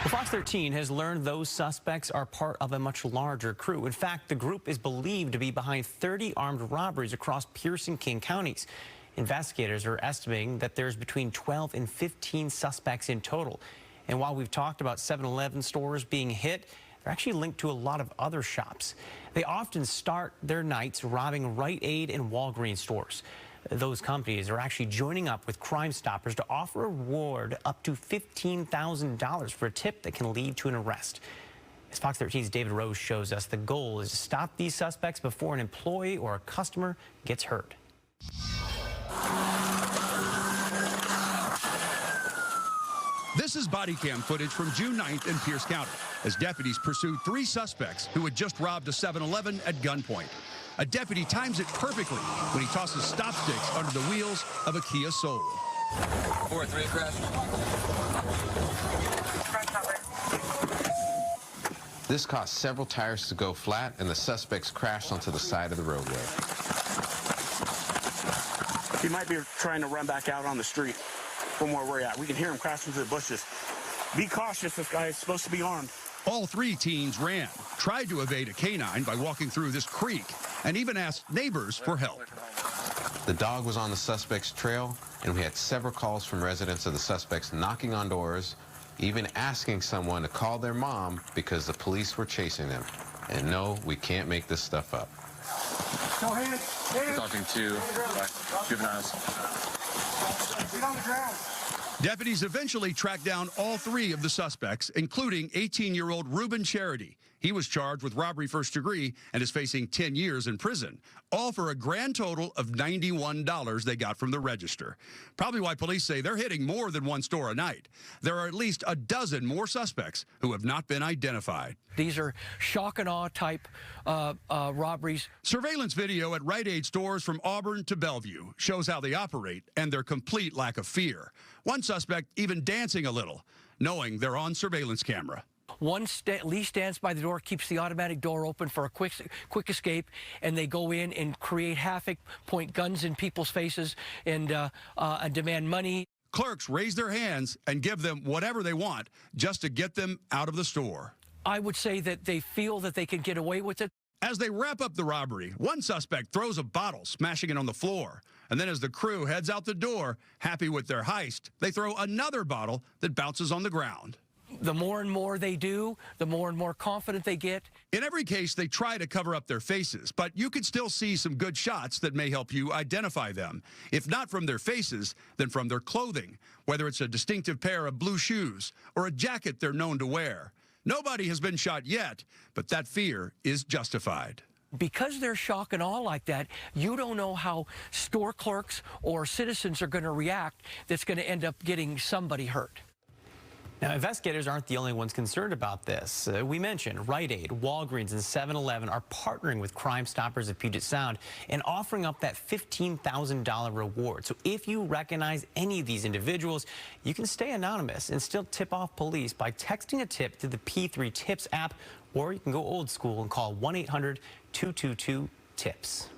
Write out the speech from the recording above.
Well, Fox 13 has learned those suspects are part of a much larger crew. In fact, the group is believed to be behind 30 armed robberies across Pierce and King counties. Investigators are estimating that there's between 12 and 15 suspects in total. And while we've talked about 7-Eleven stores being hit, they're actually linked to a lot of other shops. They often start their nights robbing Rite Aid and Walgreens stores. Those companies are actually joining up with Crime Stoppers to offer a reward up to $15,000 for a tip that can lead to an arrest. As Fox 13's David Rose shows us, the goal is to stop these suspects before an employee or a customer gets hurt. This is body cam footage from June 9th in Pierce County as deputies pursued 3 suspects who had just robbed a 7-Eleven at gunpoint. A deputy times it perfectly when he tosses stop sticks under the wheels of a Kia Soul. 4-3 crash. This caused several tires to go flat, and the suspects crashed onto the side of the roadway. He might be trying to run back out on the street from where we're at. We can hear him crashing through the bushes. Be cautious, this guy is supposed to be armed. All 3 teens ran, tried to evade a canine by walking through this creek, and even asked neighbors for help. The dog was on the suspect's trail, and we had several calls from residents of the suspects knocking on doors, even asking someone to call their mom because the police were chasing them. And no, we can't make this stuff up. Go ahead. We're talking to juveniles. Get on the ground. Deputies eventually tracked down all 3 of the suspects, including 18-year-old Reuben Charity. He was charged with robbery first degree and is facing 10 years in prison, all for a grand total of $91 they got from the register. Probably why police say they're hitting more than 1 store a night. There are at least a dozen more suspects who have not been identified. These are shock and awe type robberies. Surveillance video at Rite Aid stores from Auburn to Bellevue shows how they operate and their complete lack of fear. One suspect even dancing a little, knowing they're on surveillance camera. One Lee stands by the door, keeps the automatic door open for a quick escape, and they go in and create havoc, point guns in people's faces, and demand money. Clerks raise their hands and give them whatever they want just to get them out of the store. I would say that they feel that they can get away with it. As they wrap up the robbery, one suspect throws a bottle, smashing it on the floor. And then as the crew heads out the door, happy with their heist, they throw another bottle that bounces on the ground. The more and more they do, the more and more confident they get. In every case, they try to cover up their faces, but you can still see some good shots that may help you identify them. If not from their faces, then from their clothing, whether it's a distinctive pair of blue shoes or a jacket they're known to wear. Nobody has been shot yet, but that fear is justified. Because they're shock and awe like that, you don't know how store clerks or citizens are going to react that's going to end up getting somebody hurt. Now, investigators aren't the only ones concerned about this. We mentioned Rite Aid, Walgreens, and 7-Eleven are partnering with Crime Stoppers at Puget Sound and offering up that $15,000 reward. So if you recognize any of these individuals, you can stay anonymous and still tip off police by texting a tip to the P3 Tips app, or you can go old school and call 1-800-222-TIPS.